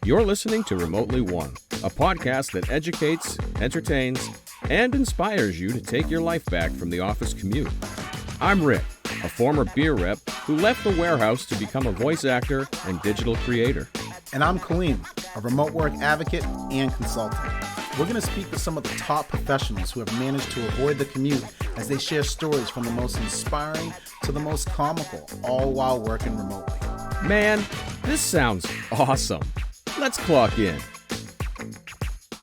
You're listening to Remotely One, a podcast that educates, entertains, and inspires you to take your life back from the office commute. I'm Rick, a former beer rep who left the warehouse to become a voice actor and digital creator. And I'm Kaleem, a remote work advocate and consultant. We're going to speak with some of the top professionals who have managed to avoid the commute as they share stories from the most inspiring to the most comical, all while working remotely. Man, this sounds awesome. Let's clock in.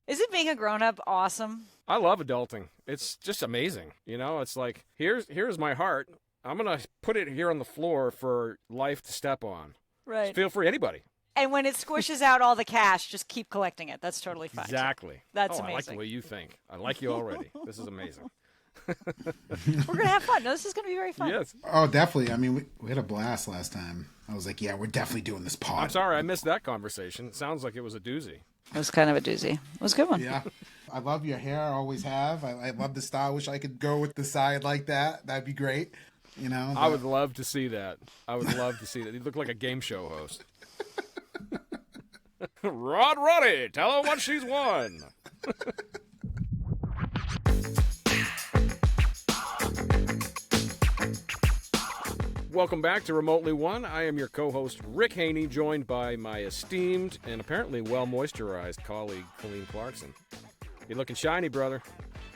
Isn't being a grown-up awesome? I love adulting. It's just amazing. You know, it's like, here's my heart. I'm going to put it here on the floor for life to step on. Right. Just feel free, anybody. And when it squishes out all the cash, just keep collecting it. That's totally fine. Exactly. That's amazing. I like the amazing. way you think. I like you already. This is amazing. We're going to have fun. No, this is going to be very fun. Yes. Oh, definitely. I mean, we had a blast last time. I was like, yeah, we're definitely doing this pod. I'm sorry I missed that conversation. It sounds like it was a doozy. It was kind of a doozy. It was a good one. Yeah. I love your hair. I always have. I love the style. I wish I could go with the side like that. That'd be great. You know? I would love to see that. I would love to see that. You look like a game show host. Rod Roddy, tell her what she's won. Welcome back to Remotely One. I am your co-host, Rick Haney, joined by my esteemed and apparently well-moisturized colleague, Kaleem Clarkson. You looking shiny, brother.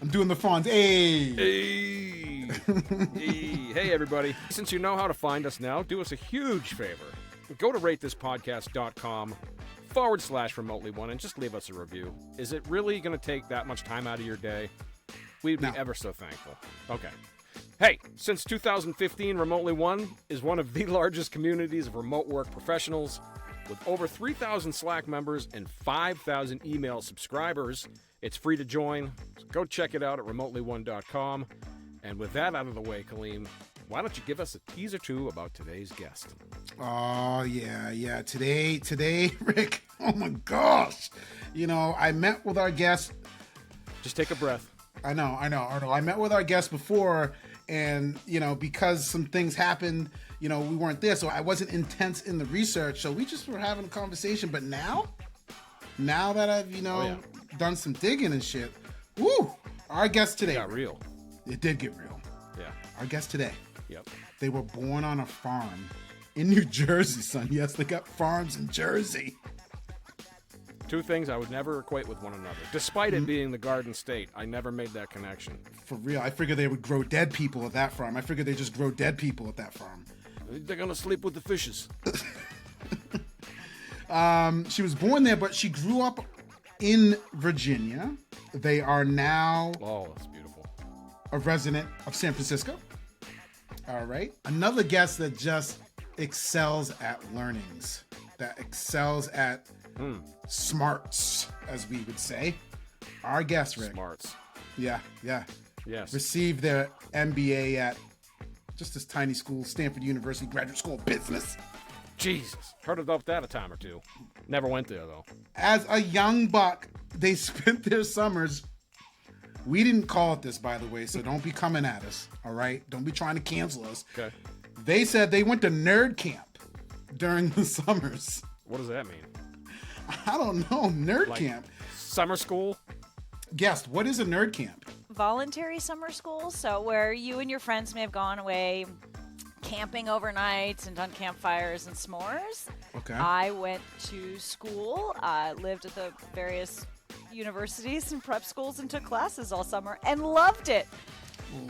I'm doing the fawns. Hey! Hey! Hey, everybody. Since you know how to find us now, do us a huge favor. Go to ratethispodcast.com/remotely one and just leave us a review. Is it really going to take that much time out of your day? We'd be ever so thankful. Okay. Hey, since 2015, Remotely One is one of the largest communities of remote work professionals with over 3,000 Slack members and 5,000 email subscribers. It's free to join, so go check it out at remotelyone.com. And with that out of the way, Kaleem, why don't you give us a tease or two about today's guest? Oh, yeah. Today, Rick, oh my gosh. You know, I met with our guest. Just take a breath. I know. I met with our guest before, and, you know, because some things happened, you know, we weren't there, so I wasn't intense in the research, so we just were having a conversation. But now that I've, done some digging and shit, woo, our guest today. It got real. It did get real. Yeah. Our guest today. Yep. They were born on a farm in New Jersey, son. Yes, they got farms in Jersey. Two things I would never equate with one another. Despite it being the Garden State, I never made that connection. For real. I figured they would grow dead people at that farm. I figured they just grow dead people at that farm. They're going to sleep with the fishes. She was born there, but she grew up in Virginia. They are now that's beautiful. A resident of San Francisco. All right. Another guest that just excels at learnings, that excels at smarts, as we would say. Our guest, Rick. Smarts. Yeah. Yes. Received their MBA at just this tiny school, Stanford University Graduate School of Business. Jesus. Heard about that a time or two. Never went there, though. As a young buck, they spent their summers. We didn't call it this, by the way, so don't be coming at us, all right? Don't be trying to cancel us. Okay. They said they went to nerd camp during the summers. What does that mean? I don't know. Nerd camp. Summer school? Guest, what is a nerd camp? Voluntary summer school, so where you and your friends may have gone away camping overnight and done campfires and s'mores. Okay. I went to school, lived at the various universities and prep schools and took classes all summer and loved it.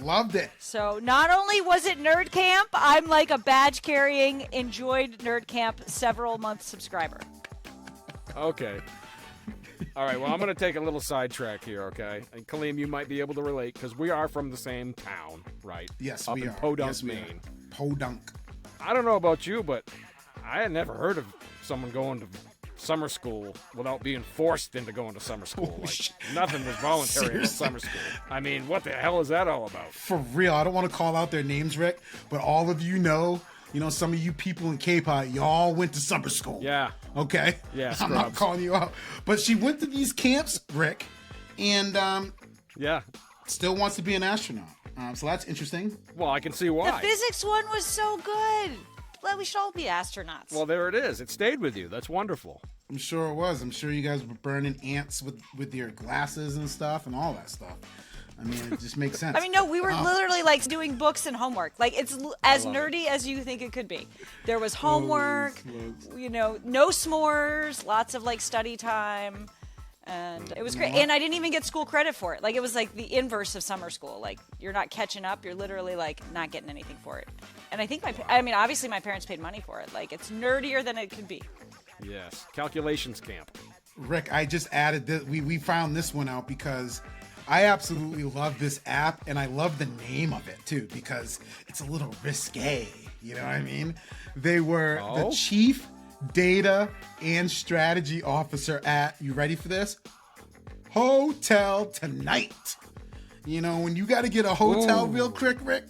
Loved it. So not only was it nerd camp, I'm like a badge carrying, enjoyed nerd camp, several months subscriber. Okay. All right, well, I'm going to take a little sidetrack here, okay? And Kaleem, you might be able to relate because we are from the same town, right? Yes, Up we in are. Podunk, Yes, we are. Maine. Podunk. I don't know about you, but I had never heard of someone going to summer school without being forced into going to summer school. Like, nothing was voluntary in summer school. I mean, what the hell is that all about? For real. I don't want to call out their names, Rick, but all of you know, some of you people in K-pop, y'all went to summer school. Yeah. Okay? Yeah, I'm not scrubs. calling you out. But she went to these camps, Rick, and Yeah. still wants to be an astronaut. So that's interesting. Well, I can see why. The physics one was so good. well, we should all be astronauts. Well, there it is. It stayed with you. That's wonderful. I'm sure it was. I'm sure you guys were burning ants with your glasses and stuff and all that stuff. I mean, it just makes sense. I mean, no, we were literally like doing books and homework. Like it's as nerdy as you think it could be. There was homework, no s'mores, lots of like study time. And it was great. And I didn't even get school credit for it. Like it was like the inverse of summer school. Like you're not catching up. You're literally like not getting anything for it. And I think obviously my parents paid money for it. Like it's nerdier than it could be. Yes. Calculations camp. Rick, I just added this. We found this one out because I absolutely love this app, and I love the name of it too because it's a little risque. You know what I mean? They were the Chief Data and Strategy Officer at, you ready for this? Hotel Tonight. You know, when you got to get a hotel real quick, Rick,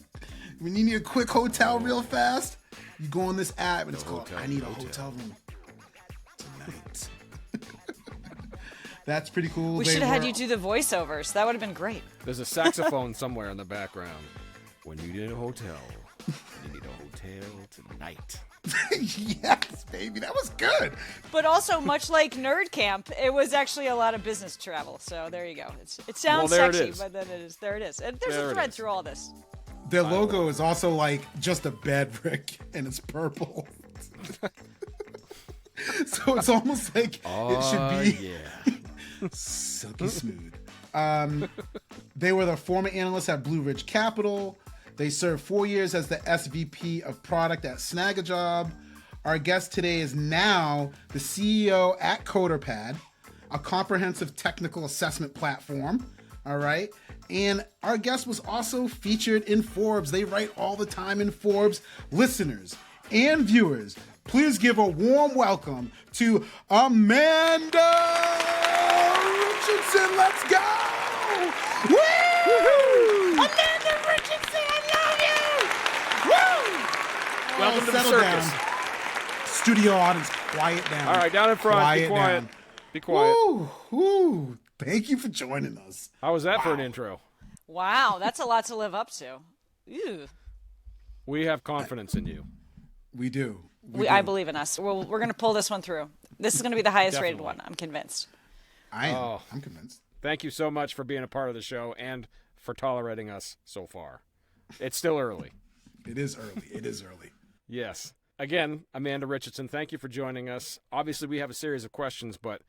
when you need a quick hotel real fast, you go on this app and it's called I Need a Hotel Room Tonight. That's pretty cool. We should have had you do the voiceovers. That would have been great. There's a saxophone somewhere in the background. When you need a hotel, you need a hotel tonight. Yes, baby. That was good. But also, much like Nerd Camp, it was actually a lot of business travel. So there you go. It sounds sexy, but then it is. There it is. And there's a thread through all this. Their logo is also like just a bed, Rick, and it's purple. So it's almost like it should be silky smooth. They were the former analysts at Blue Ridge Capital. They served 4 years as the SVP of product at Snagajob. Our guest today is now the CEO at CoderPad, a comprehensive technical assessment platform. All right. And our guest was also featured in Forbes. They write all the time in Forbes. Listeners and viewers, please give a warm welcome to Amanda Richardson. Let's go! Woo! Woo-hoo! Amanda Richardson, I love you! Woo! Welcome to the circus. Down. Studio audience, quiet down. All right, down in front. Be quiet. Down. Be quiet. Woo, woo. Thank you for joining us. How was that for an intro? Wow, that's a lot to live up to. Ew. We have confidence in you. We do. I believe in us. We're going to pull this one through. This is going to be the highest rated one. I'm convinced. I'm convinced. Thank you so much for being a part of the show and for tolerating us so far. It's still early. It is early. It is early. Yes. Again, Amanda Richardson, thank you for joining us. Obviously, we have a series of questions, but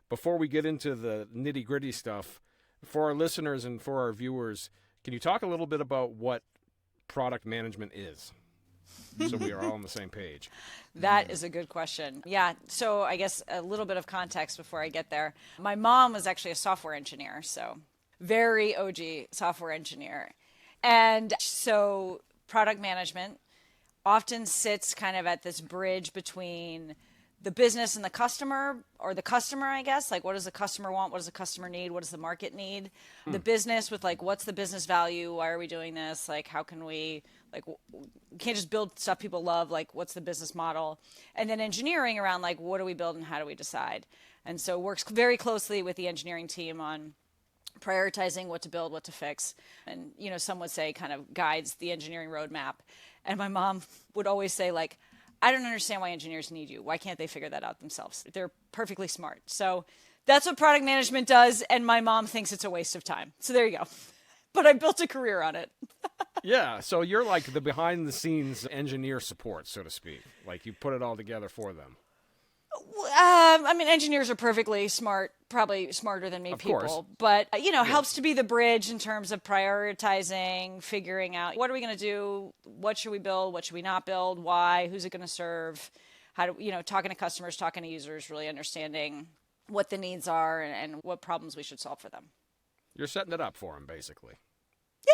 before we get into the nitty-gritty stuff, for our listeners and for our viewers, can you talk a little bit about what product management is? So we are all on the same page. That is a good question. Yeah, so I guess a little bit of context before I get there. My mom was actually a software engineer, so very OG software engineer. And so product management often sits kind of at this bridge between the business and the customer, or the customer, I guess. Like, what does the customer want? What does the customer need? What does the market need? The business with, like, what's the business value? Why are we doing this? Like, how can we, like, we can't just build stuff people love. Like, what's the business model? And then engineering around, like, what do we build and how do we decide? And so works very closely with the engineering team on prioritizing what to build, what to fix. And, you know, some would say kind of guides the engineering roadmap. And my mom would always say, like, I don't understand why engineers need you. Why can't they figure that out themselves? They're perfectly smart. So that's what product management does, and my mom thinks it's a waste of time. So there you go. But I built a career on it. Yeah, so you're like the behind-the-scenes engineer support, so to speak. Like, you put it all together for them. I mean, engineers are perfectly smart, probably smarter than me, Of people. course. But, you know, helps to be the bridge in terms of prioritizing, figuring out what are we going to do, what should we build, what should we not build, why, who's it going to serve, how do, you know, talking to customers, talking to users, really understanding what the needs are and what problems we should solve for them. You're setting it up for them, basically.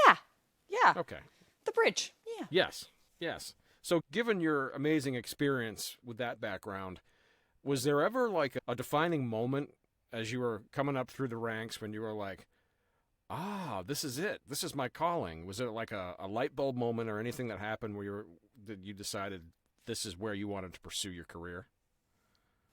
Yeah. Okay. The bridge. Yeah. Yes. So given your amazing experience with that background, was there ever like a defining moment as you were coming up through the ranks when you were like, this is it. This is my calling. Was it like a light bulb moment or anything that happened where you decided this is where you wanted to pursue your career?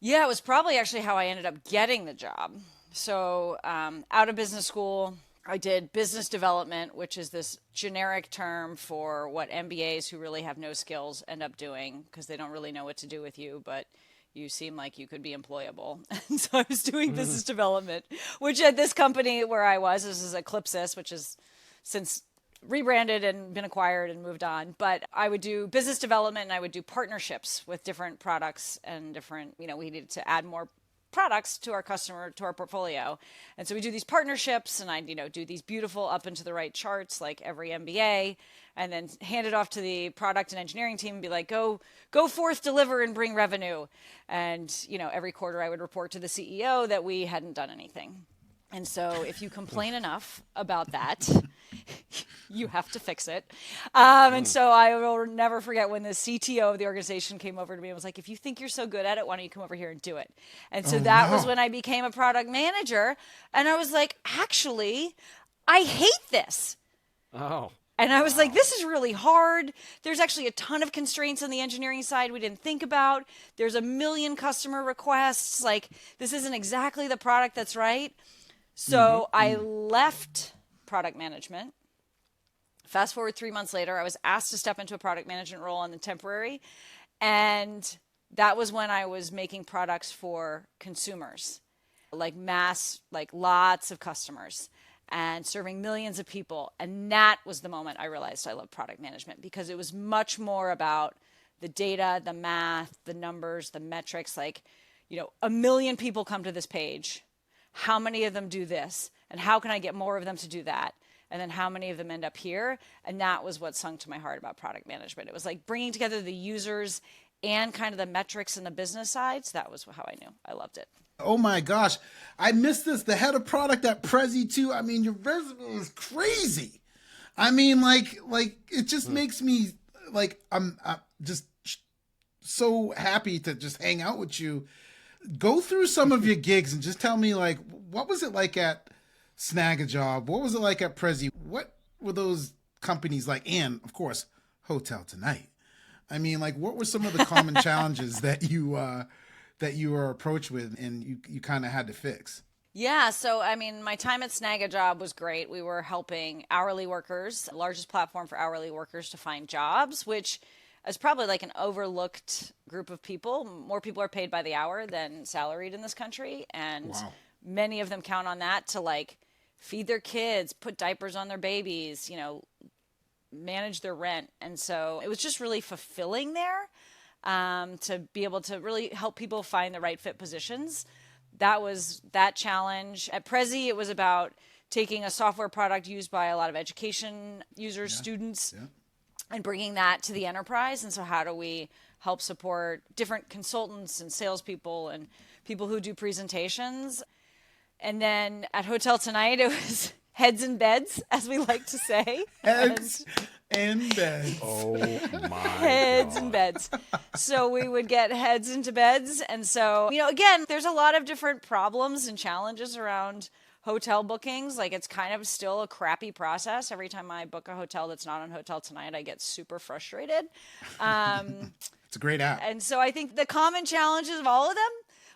Yeah, it was probably actually how I ended up getting the job. So out of business school, I did business development, which is this generic term for what MBAs who really have no skills end up doing because they don't really know what to do with you, but you seem like you could be employable. And so I was doing business development, which at this company where I was, this is Eclipsis, which is since rebranded and been acquired and moved on. But I would do business development and I would do partnerships with different products and different, we needed to add more products to our customer, to our portfolio. And so we do these partnerships and I, do these beautiful up and to the right charts like every MBA and then hand it off to the product and engineering team and be like, go forth, deliver and bring revenue. And, every quarter I would report to the CEO that we hadn't done anything. And so if you complain enough about that, you have to fix it. And so I will never forget when the CTO of the organization came over to me and was like, if you think you're so good at it, why don't you come over here and do it? And so that was when I became a product manager. And I was like, actually, I hate this. Oh. And I was like, this is really hard. There's actually a ton of constraints on the engineering side we didn't think about. There's a million customer requests. Like, this isn't exactly the product that's right. So I left product management. Fast forward 3 months later, I was asked to step into a product management role on the temporary. And that was when I was making products for consumers, like lots of customers and serving millions of people. And that was the moment I realized I loved product management because it was much more about the data, the math, the numbers, the metrics. Like, 1 million people come to this page. How many of them do this? And how can I get more of them to do that? And then how many of them end up here? And that was what sung to my heart about product management. It was like bringing together the users and kind of the metrics and the business sides. That was how I knew I loved it. Oh my gosh. I missed this. The head of product at Prezi too. I mean, your resume is crazy. I mean, like it just makes me like, I'm just so happy to just hang out with you. Go through some of your gigs and just tell me, like, what was it like at Snagajob? What was it like at Prezi? What were those companies like? And, of course, Hotel Tonight. I mean, like, what were some of the common challenges that you were approached with and you kind of had to fix? Yeah, so, I mean, my time at Snagajob was great. We were helping hourly workers, the largest platform for hourly workers to find jobs, which is probably like an overlooked group of people. More people are paid by the hour than salaried in this country. And many of them count on that to like feed their kids, put diapers on their babies, manage their rent. And so it was just really fulfilling there to be able to really help people find the right fit positions. That was that challenge. At Prezi, it was about taking a software product used by a lot of education users, students, and bringing that to the enterprise. And so how do we help support different consultants and salespeople and people who do presentations? And then at Hotel Tonight, it was heads and beds, as we like to say. Heads and beds. Oh, my Heads God. and beds. So we would get heads into beds. And so, again, there's a lot of different problems and challenges around hotel bookings. Like, it's kind of still a crappy process. Every time I book a hotel that's not on Hotel Tonight, I get super frustrated. It's a great app. And so I think the common challenges of all of them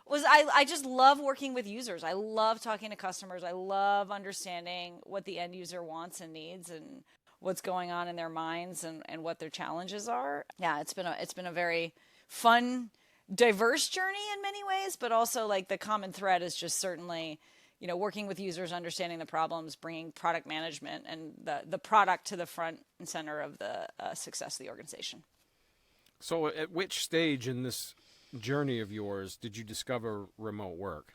was I just love working with users. I love talking to customers. I love understanding what the end user wants and needs and what's going on in their minds and what their challenges are. Yeah, it's been a very fun, diverse journey in many ways, but also like the common thread is just certainly working with users, understanding the problems, bringing product management and the product to the front and center of the success of the organization. So at which stage in this journey of yours did you discover remote work?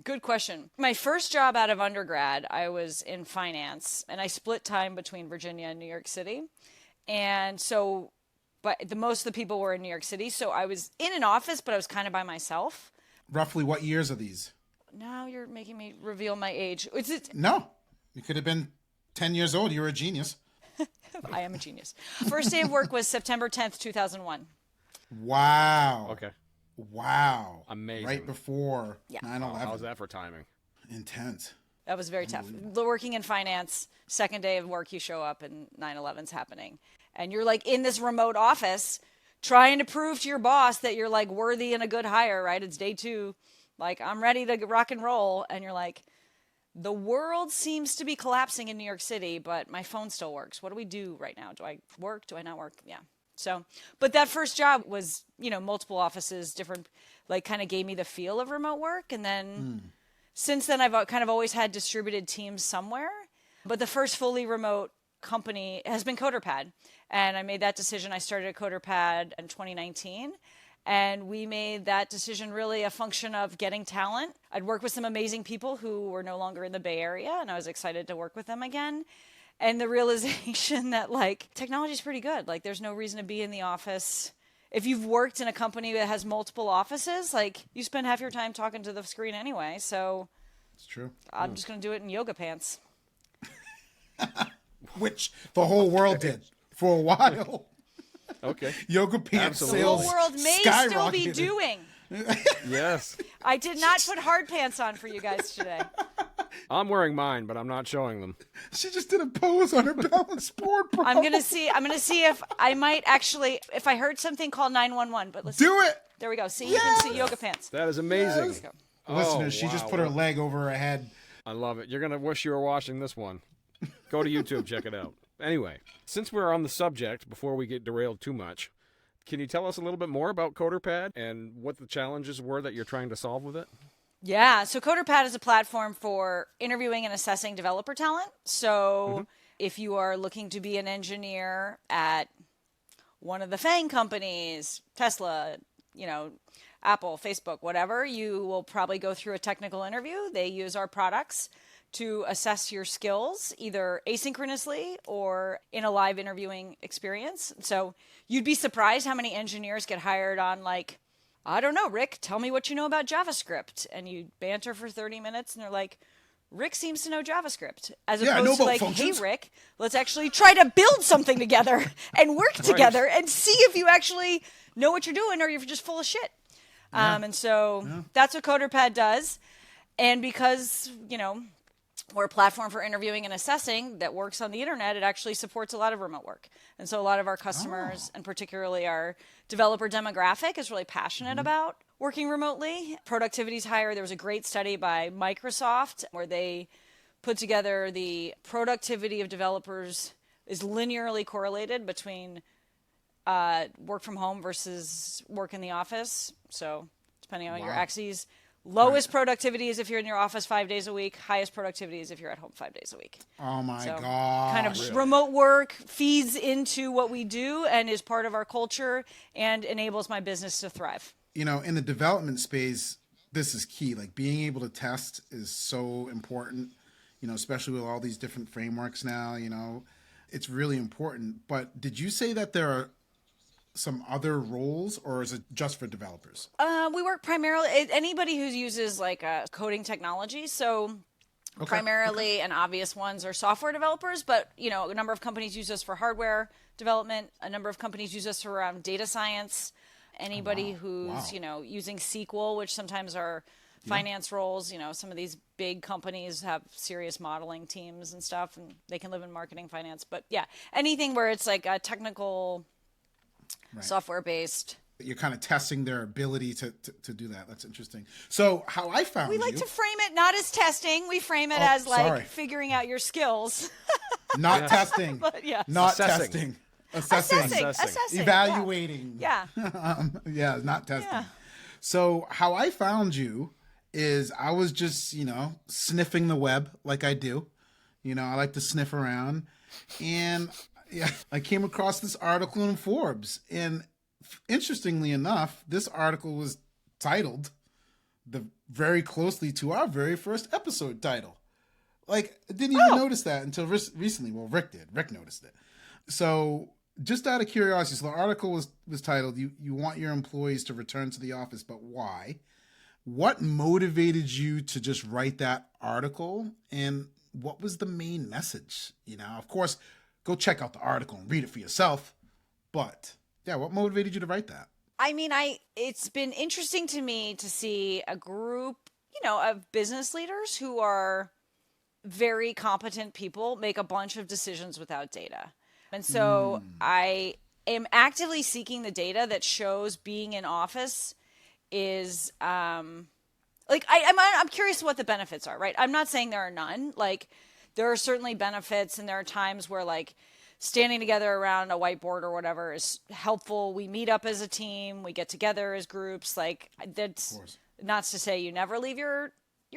Good question. My first job out of undergrad, I was in finance, and I split time between Virginia and New York City. And so, but most of the people were in New York City, so I was in an office, but I was kind of by myself. Roughly what years are these? Now you're making me reveal my age. Is it? No. You could have been 10 years old. You were a genius. I am a genius. First day of work was September 10th, 2001. Wow. Okay. Wow. Amazing. Right before 9/11. How's that for timing? Intense. That was very tough. Working in finance, second day of work, you show up and 9/11's happening. And you're like in this remote office trying to prove to your boss that you're like worthy and a good hire, right? It's day 2. Like, I'm ready to rock and roll. And you're like, the world seems to be collapsing in New York City, but my phone still works. What do we do right now? Do I work? Do I not work? Yeah. So, but that first job was, multiple offices, different, like kind of gave me the feel of remote work. And then since then, I've kind of always had distributed teams somewhere. But the first fully remote company has been CoderPad. And I made that decision. I started at CoderPad in 2019. And we made that decision really a function of getting talent. I'd worked with some amazing people who were no longer in the Bay Area, and I was excited to work with them again. And the realization that, technology is pretty good. There's no reason to be in the office. If you've worked in a company that has multiple offices, you spend half your time talking to the screen anyway. So it's true. I'm just going to do it in yoga pants. Which the whole world did for a while. Okay. Yoga pants The sales whole world may still be doing. Yes. I did not put hard pants on for you guys today. I'm wearing mine, but I'm not showing them. She just did a pose on her balance board, bro. I'm gonna see if I might actually, if I heard something called 911. But listen, do it. There we go. See, you can see yoga pants. That is amazing. Yes. Listeners, she just put her leg over her head. I love it. You're going to wish you were watching this one. Go to YouTube, check it out. Anyway, since we're on the subject, before we get derailed too much, can you tell us a little bit more about CoderPad and what the challenges were that you're trying to solve with it? Yeah, so CoderPad is a platform for interviewing and assessing developer talent. So if you are looking to be an engineer at one of the FANG companies, Tesla, Apple, Facebook, whatever, you will probably go through a technical interview. They use our products to assess your skills, either asynchronously or in a live interviewing experience. So you'd be surprised how many engineers get hired on I don't know, Rick, tell me what you know about JavaScript. And you banter for 30 minutes and they're like, Rick seems to know JavaScript. As opposed to functions. Hey, Rick, let's actually try to build something together and work together and see if you actually know what you're doing or you're just full of shit. And so that's what CoderPad does. And because, we're a platform for interviewing and assessing that works on the internet, it actually supports a lot of remote work. And so a lot of our customers, and particularly our developer demographic, is really passionate about working remotely. Productivity is higher. There was a great study by Microsoft where they put together the productivity of developers is linearly correlated between work from home versus work in the office. So depending on your axes. Lowest productivity is if you're in your office 5 days a week. Highest productivity is if you're at home 5 days a week. Oh, my God. Kind of remote work feeds into what we do and is part of our culture and enables my business to thrive. In the development space, this is key. Being able to test is so important, especially with all these different frameworks now, it's really important. But did you say that there are some other roles, or is it just for developers? We work primarily anybody who uses coding technology. So primarily and obvious ones are software developers, but a number of companies use us for hardware development. A number of companies use us around data science. Anybody who's using SQL, which sometimes are finance roles. Some of these big companies have serious modeling teams and stuff, and they can live in marketing, finance. But yeah, anything where it's a technical software based. You're kind of testing their ability to do that. That's interesting. So how I found we like to frame it not as testing. We frame it as figuring out your skills. Not testing. But not assessing. testing. Assessing. Evaluating. Yeah. Not testing. Yeah. So how I found you is I was just, sniffing the web like I do. I like to sniff around. And I came across this article in Forbes, and interestingly enough, this article was titled very closely to our very first episode title. I didn't even notice that until recently. Well, Rick did. Rick noticed it. So just out of curiosity, so the article was titled, you want your employees to return to the office, but why? What motivated you to just write that article, and what was the main message? Of course, go check out the article and read it for yourself. But what motivated you to write that? I mean, it's been interesting to me to see a group, of business leaders who are very competent people make a bunch of decisions without data. And so I am actively seeking the data that shows being in office is Like, I'm curious what the benefits are, right? I'm not saying there are none. Like, there are certainly benefits, and there are times where, like, standing together around a whiteboard or whatever is helpful. We meet up as a team. We get together as groups. Like, that's not to say you never leave your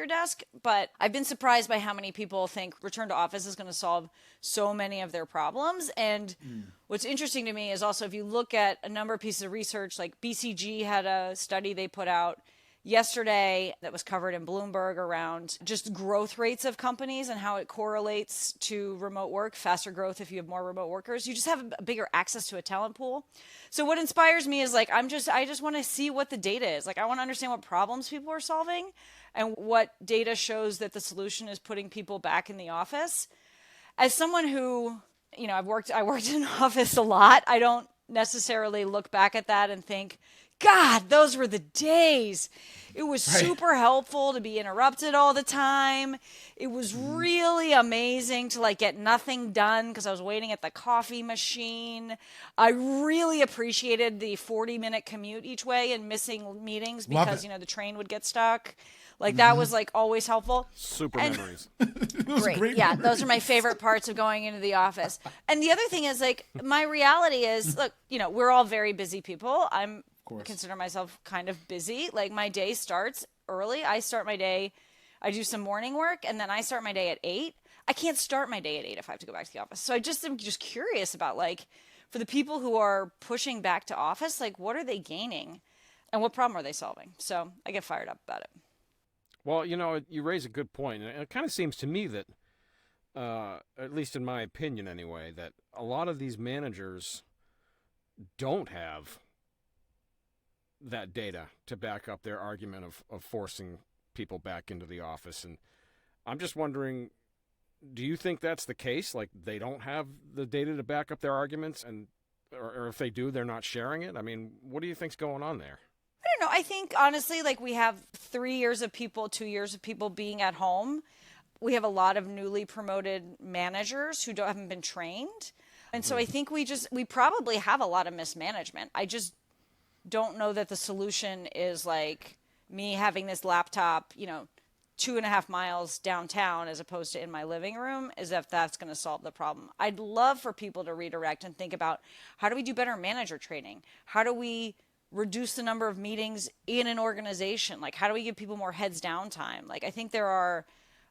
desk, but I've been surprised by how many people think return to office is going to solve so many of their problems. And what's interesting to me is also, if you look at a number of pieces of research, like BCG had a study they put out yesterday that was covered in Bloomberg around just growth rates of companies and how it correlates to remote work, faster growth if you have more remote workers. You just have a bigger access to a talent pool. So what inspires me is, like, I just want to see what the data is. Like, I want to understand what problems people are solving and what data shows that the solution is putting people back in the office. As someone who, I worked in an office a lot, I don't necessarily look back at that and think, God, those were the days. It was super helpful to be interrupted all the time. It was really amazing to, like, get nothing done because I was waiting at the coffee machine. I really appreciated the 40-minute commute each way and missing meetings because, the train would get stuck. Like, that was, like, always helpful. Super memories. Great. Yeah, those are my favorite parts of going into the office. And the other thing is, like, my reality is, look, we're all very busy people. I consider myself kind of busy. Like, my day starts early. I start my day, I do some morning work, and then I start my day at 8. I can't start my day at 8 if I have to go back to the office. So I'm just curious about, like, for the people who are pushing back to office, like, what are they gaining and what problem are they solving? So I get fired up about it. Well, you raise a good point. And it kind of seems to me that, at least in my opinion anyway, that a lot of these managers don't have that data to back up their argument of forcing people back into the office. And I'm just wondering, do you think that's the case? Like, they don't have the data to back up their arguments, or if they do, they're not sharing it? I mean, what do you think's going on there? I don't know. I think, honestly, like, we have 3 years of people, 2 years of people being at home. We have a lot of newly promoted managers who haven't been trained. And so I think we probably have a lot of mismanagement. I just don't know that the solution is, like, me having this laptop, 2.5 miles downtown as opposed to in my living room, is if that's going to solve the problem. I'd love for people to redirect and think about, how do we do better manager training? How do we reduce the number of meetings in an organization? Like, how do we give people more heads down time? Like, I think there are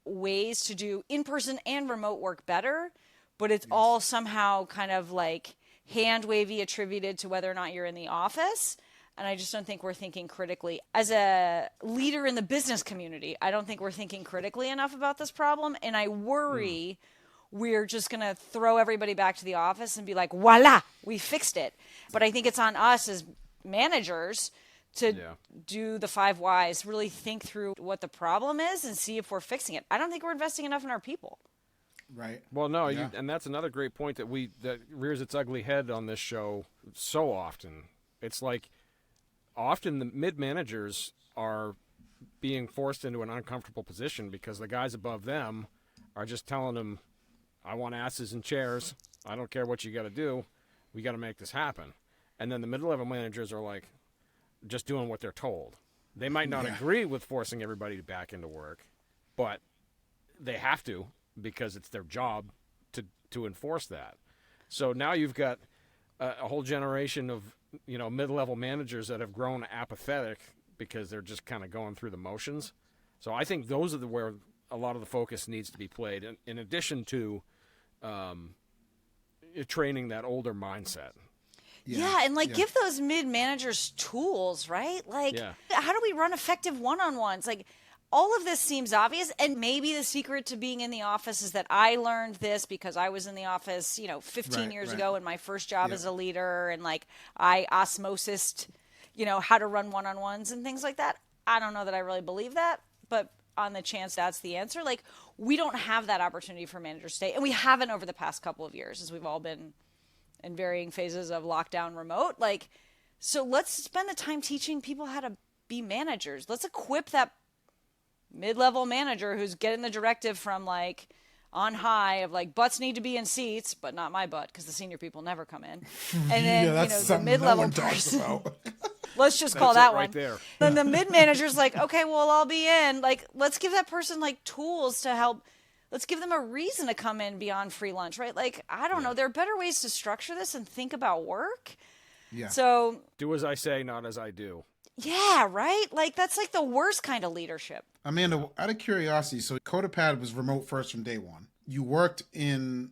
ways to do in-person and remote work better, but it's all somehow kind of, like, hand wavy attributed to whether or not you're in the office. And I just don't think we're thinking critically. As a leader in the business community, I don't think we're thinking critically enough about this problem. And I worry we're just going to throw everybody back to the office and be like, voila, we fixed it. But I think it's on us as managers to do the 5 whys, really think through what the problem is and see if we're fixing it. I don't think we're investing enough in our people. Right. Well, no, and that's another great point that rears its ugly head on this show so often. It's like, often the mid-managers are being forced into an uncomfortable position because the guys above them are just telling them, I want asses in chairs. I don't care what you got to do. We got to make this happen. And then the mid-level managers are, like, just doing what they're told. They might not agree with forcing everybody back into work, but they have to because it's their job to enforce that. So now you've got a whole generation of mid-level managers that have grown apathetic because they're just kind of going through the motions. So I think those are where a lot of the focus needs to be played, in addition to training that older mindset. Yeah, and give those mid-managers tools, right? Like, how do we run effective one-on-ones? Like, all of this seems obvious, and maybe the secret to being in the office is that I learned this because I was in the office, 15 years ago in my first job as a leader, and, like, I osmosised, how to run one-on-ones and things like that. I don't know that I really believe that, but on the chance that's the answer, like, we don't have that opportunity for managers today, and we haven't over the past couple of years, as we've all been in varying phases of lockdown remote. Like, so let's spend the time teaching people how to be managers. Let's equip that mid-level manager who's getting the directive from, like, on high of, like, butts need to be in seats, but not my butt because the senior people never come in. And then, the mid-level person. Let's just call That's that it one. right there. Then the mid-manager's like, okay, well, I'll be in. Like, let's give that person like tools to help. Let's give them a reason to come in beyond free lunch, right? Like, I don't know. There are better ways to structure this and think about work. Yeah. So Do as I say, not as I do. yeah, right? Like, that's like the worst kind of leadership. Amanda, out of curiosity, so CoderPad was remote first from day one. You worked in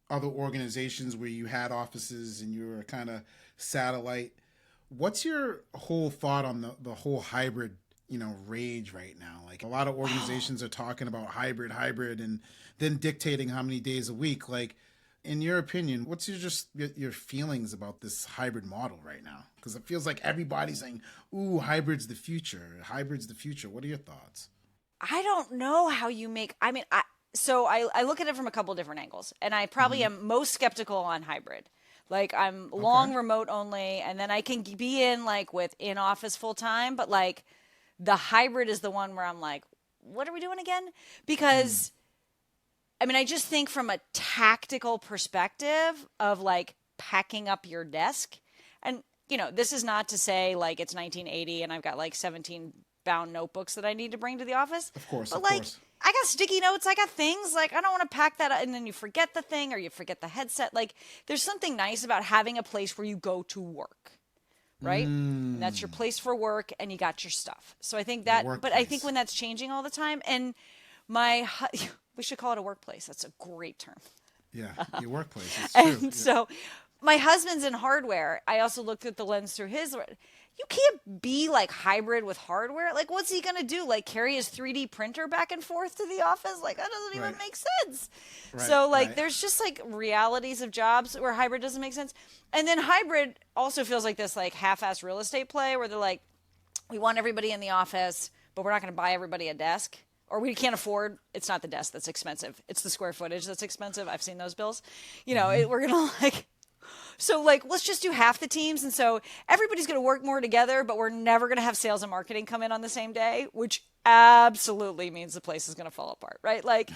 other organizations where you had offices and you were kind of satellite. What's your whole thought on the whole hybrid, rage right now? Like a lot of organizations are talking about hybrid, and then dictating how many days a week. Like, in your opinion, what's your feelings about this hybrid model right now? Because it feels like everybody's saying, ooh, hybrid's the future. Hybrid's the future. What are your thoughts? I don't know how you make, I mean, I look at it from a couple different angles, and I probably am most skeptical on hybrid. Like, I'm long remote only, and then I can be in like with in office full time, but like the hybrid is the one where I'm like, what are we doing again? Because I mean, I just think from a tactical perspective of like packing up your desk, and this is not to say like it's 1980 and I've got like 17 bound notebooks that I need to bring to the office. Of course, but of like course. I got sticky notes, I got things, like I don't want to pack that up and then you forget the thing or you forget the headset. Like there's something nice about having a place where you go to work, right? And that's your place for work and you got your stuff. So I think that, but I think when that's changing all the time, and we should call it a workplace. That's a great term. Yeah, your workplace. It's true. And so my husband's in hardware. I also looked at the lens through his. You can't be like hybrid with hardware. Like, what's he going to do? Like, carry his 3D printer back and forth to the office? Like, that doesn't even make sense. Right, so, like, right. there's just like realities of jobs where hybrid doesn't make sense. And then hybrid also feels like this like half-ass real estate play where they're like, we want everybody in the office, but we're not going to buy everybody a desk. Or we can't afford, it's not the desk that's expensive. It's the square footage that's expensive. I've seen those bills. We're going to like, so like, let's just do half the teams. And so everybody's going to work more together, but we're never going to have sales and marketing come in on the same day, which absolutely means the place is going to fall apart, right? Like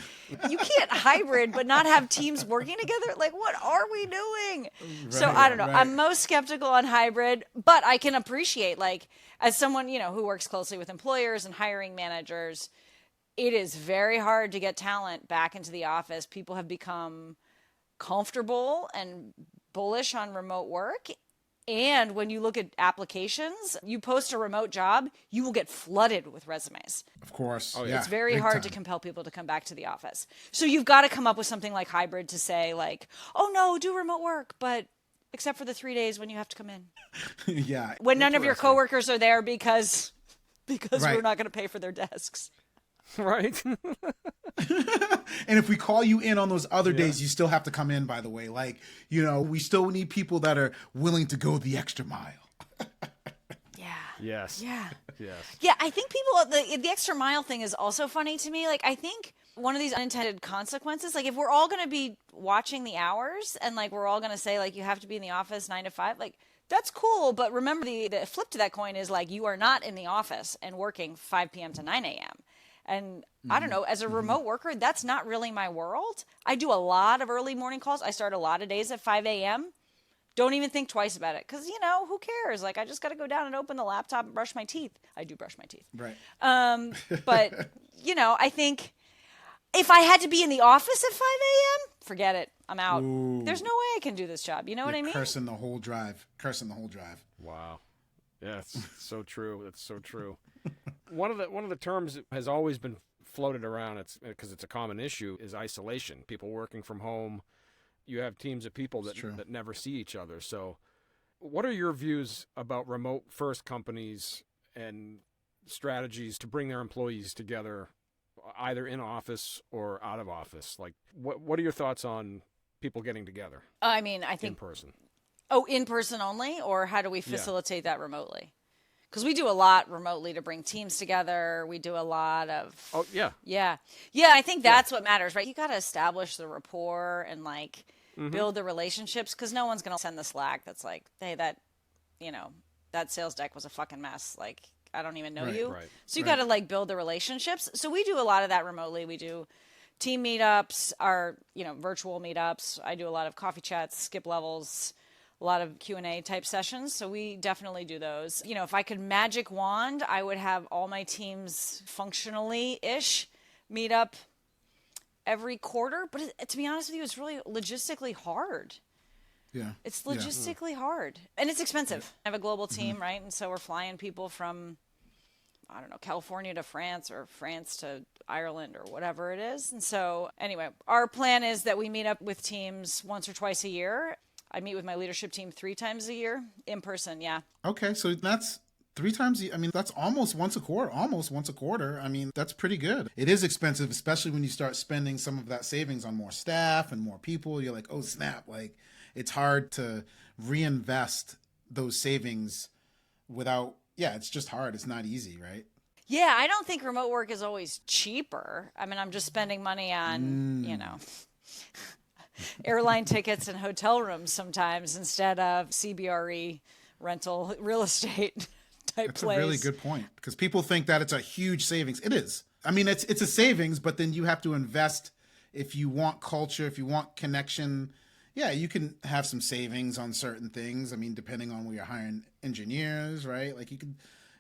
you can't hybrid, but not have teams working together. Like, what are we doing? So I don't know. Right. I'm most skeptical on hybrid, but I can appreciate, like, as someone, who works closely with employers and hiring managers, it is very hard to get talent back into the office. People have become comfortable and bullish on remote work. And when you look at applications, you post a remote job, you will get flooded with resumes. Of course. It's very big hard time. to compel people to come back to the office. So you've got to come up with something like hybrid to say like, oh no, do remote work, but except for the 3 days when you have to come in. Yeah. When none of your Interesting. coworkers are there because Right. we're not going to pay for their desks. Right? And if we call you in on those other days, you still have to come in, by the way. Like, we still need people that are willing to go the extra mile. Yeah. Yes. Yeah. Yes. Yeah, I think people, the extra mile thing is also funny to me. Like, I think one of these unintended consequences, like if we're all going to be watching the hours and like we're all going to say like you have to be in the office 9 to 5, like that's cool. But remember the flip to that coin is like you are not in the office and working 5 p.m. to 9 a.m. And I don't know, as a remote worker, that's not really my world. I do a lot of early morning calls. I start a lot of days at 5 a.m. Don't even think twice about it because, who cares? Like, I just got to go down and open the laptop and brush my teeth. I do brush my teeth. Right. But, I think if I had to be in the office at 5 a.m., forget it. I'm out. Ooh. There's no way I can do this job. You know what I mean? Cursing the whole drive. Wow. Yeah, it's so true. That's so true. One of the terms that has always been floated around, it's because it's a common issue, is isolation. People working from home. You have teams of people that never see each other. So what are your views about remote first companies and strategies to bring their employees together, either in office or out of office? Like, what are your thoughts on people getting together? I mean, I think in person. Oh, in person only? Or how do we facilitate that remotely? Because we do a lot remotely to bring teams together. We do a lot of... Oh, yeah. Yeah. Yeah, I think that's what matters, right? You got to establish the rapport and, like, build the relationships because no one's going to send the Slack that's like, hey, that sales deck was a fucking mess. Like, I don't even know you. Right. So you got to, like, build the relationships. So we do a lot of that remotely. We do team meetups, our, virtual meetups. I do a lot of coffee chats, skip levels, a lot of Q&A type sessions. So we definitely do those. You know, if I could magic wand, I would have all my teams functionally-ish meet up every quarter. But to be honest with you, it's really logistically hard. Yeah. It's logistically hard. And it's expensive. I have a global team, right? And so we're flying people from, I don't know, California to France or France to Ireland or whatever it is. And so anyway, our plan is that we meet up with teams once or twice a year. I meet with my leadership team 3 times a year in person. Yeah. Okay. So that's 3 times. I mean, that's almost once a quarter. I mean, that's pretty good. It is expensive, especially when you start spending some of that savings on more staff and more people. You're like, oh, snap. Like, it's hard to reinvest those savings without, it's just hard. It's not easy, right? Yeah, I don't think remote work is always cheaper. I mean, I'm just spending money on, airline tickets and hotel rooms sometimes instead of CBRE rental real estate type That's place. a really good point, because people think that it's a huge savings. It is. I mean, it's a savings, but then you have to invest if you want culture, if you want connection. Yeah, you can have some savings on certain things. I mean, depending on where you're hiring engineers, right? Like you could,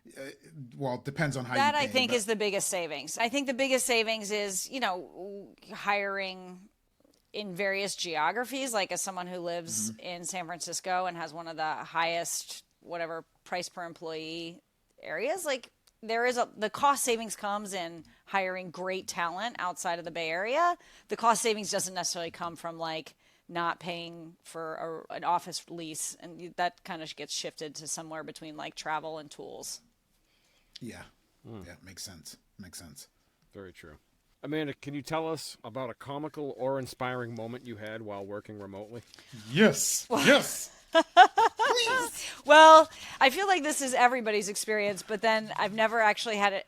it depends on how that you pay, I think is the biggest savings. I think the biggest savings is, hiring in various geographies. Like as someone who lives in San Francisco and has one of the highest, whatever, price per employee areas, like the cost savings comes in hiring great talent outside of the Bay Area. The cost savings doesn't necessarily come from like not paying for an office lease, and that kind of gets shifted to somewhere between like travel and tools. Yeah. Yeah, makes sense. Very true. Amanda, can you tell us about a comical or inspiring moment you had while working remotely? Yes. Yes. Please. Well, I feel like this is everybody's experience, but then I've never actually had it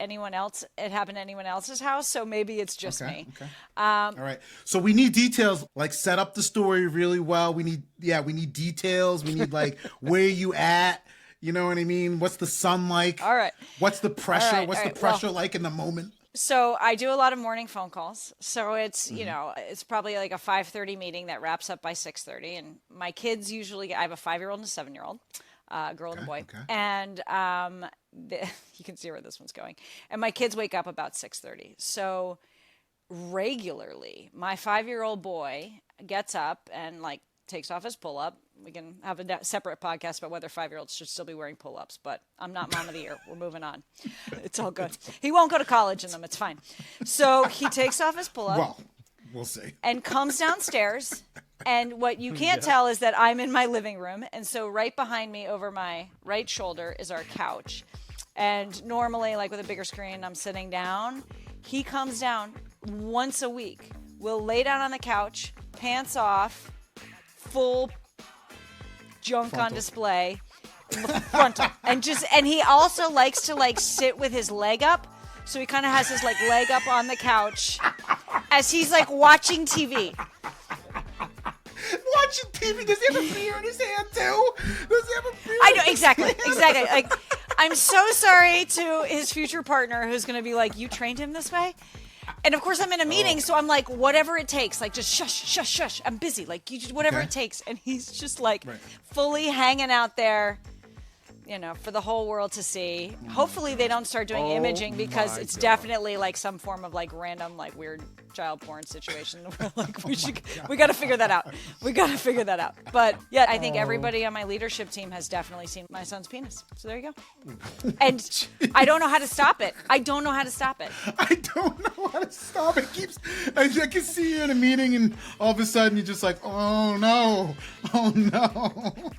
happen to anyone else's house, so maybe it's just me. Okay. All right. So we need details, like set up the story really well. We need details. We need like where you at. You know what I mean? What's the sun like? All right. What's the pressure? All What's right. the pressure like in the moment? So I do a lot of morning phone calls. So it's, it's probably like a 5:30 meeting that wraps up by 6:30. And my kids usually, I have a 5-year-old and a 7-year-old, girl and a boy. Okay. And you can see where this one's going. And my kids wake up about 6:30. So regularly, my 5-year-old boy gets up and like takes off his pull-up. We can have a separate podcast about whether 5-year-olds should still be wearing pull-ups, but I'm not mom of the year. We're moving on. It's all good. He won't go to college in them. It's fine. So he takes off his pull-up. Well, we'll see. And comes downstairs. And what you can't tell is that I'm in my living room. And so right behind me over my right shoulder is our couch. And normally, like with a bigger screen, I'm sitting down. He comes down once a week. We'll lay down on the couch, pants off, full junk Frontal. on display, frontal, and he also likes to like sit with his leg up, so he kind of has his like leg up on the couch as he's like watching TV. Watching TV? Does he have a beer in his hand too? Does he have a beer? I know exactly. Like, I'm so sorry to his future partner who's going to be like, you trained him this way. And of course I'm in a meeting, so I'm like, whatever it takes, like just shush. I'm busy, like you just whatever it takes. And he's just like fully hanging out there, for the whole world to see. Hopefully they don't start doing imaging, because it's definitely like some form of like random, like weird child porn situation. Like we got to figure that out. But yeah, I think everybody on my leadership team has definitely seen my son's penis. So there you go. And I don't know how to stop it. I don't know how to stop it. I can see you in a meeting, and all of a sudden you're just like, oh no.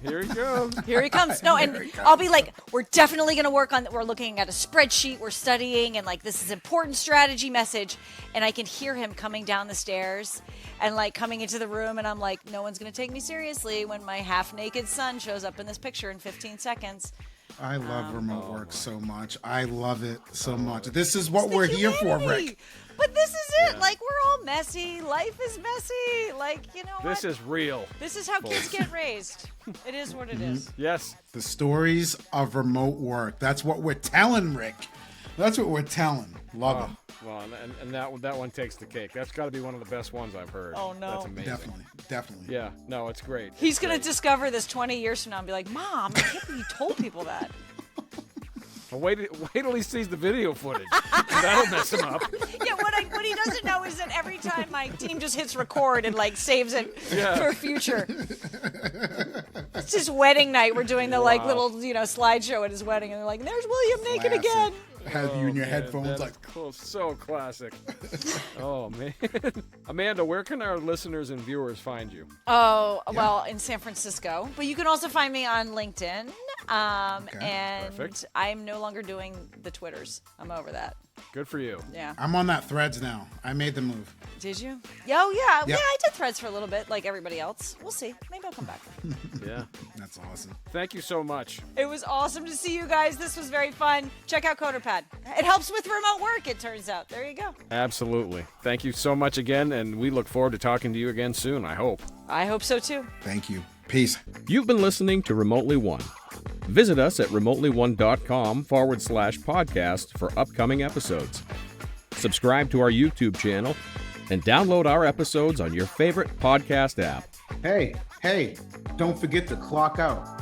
Here he goes. Here he comes. No, and I'll be like, we're definitely going to work on, we're looking at a spreadsheet, we're studying, and like this is important strategy message. And I can hear him coming down the stairs and like coming into the room, and I'm like, no one's going to take me seriously when my half-naked son shows up in this picture in 15 seconds. I love remote work so much. I love it so much. This is what we're here for, Rick. But this is it. Like, we're all messy. Life is messy. Like, you know what? This is real. This is how kids get raised. It is what it is. Yes. The stories of remote work. That's what we're telling, Rick. That's what we're telling. Love it. Well, and that one takes the cake. That's got to be one of the best ones I've heard. Oh, no. That's amazing. Definitely. Yeah, no, it's great. He's going to discover this 20 years from now and be like, Mom, I can't believe you told people that. Well, wait till he sees the video footage. That'll mess him up. Yeah, what he doesn't know is that every time my team just hits record and like saves it for future. It's his wedding night. We're doing the like little slideshow at his wedding, and they're like, "There's William naked again." Has you in your headphones like cool. So classic. Oh man, Amanda, where can our listeners and viewers find you? Oh, well, in San Francisco, but you can also find me on LinkedIn. And perfect. I'm no longer doing the Twitters. I'm over that. Good for you. Yeah. I'm on that Threads now. I made the move. Did you? Oh, yeah. Yep. Yeah, I did Threads for a little bit, like everybody else. We'll see. Maybe I'll come back. Yeah. That's awesome. Thank you so much. It was awesome to see you guys. This was very fun. Check out CoderPad. It helps with remote work, it turns out. There you go. Absolutely. Thank you so much again, and we look forward to talking to you again soon, I hope. I hope so, too. Thank you. Peace. You've been listening to Remotely One. Visit us at remotely1.com/podcast for upcoming episodes. Subscribe to our YouTube channel and download our episodes on your favorite podcast app. Hey, don't forget to clock out.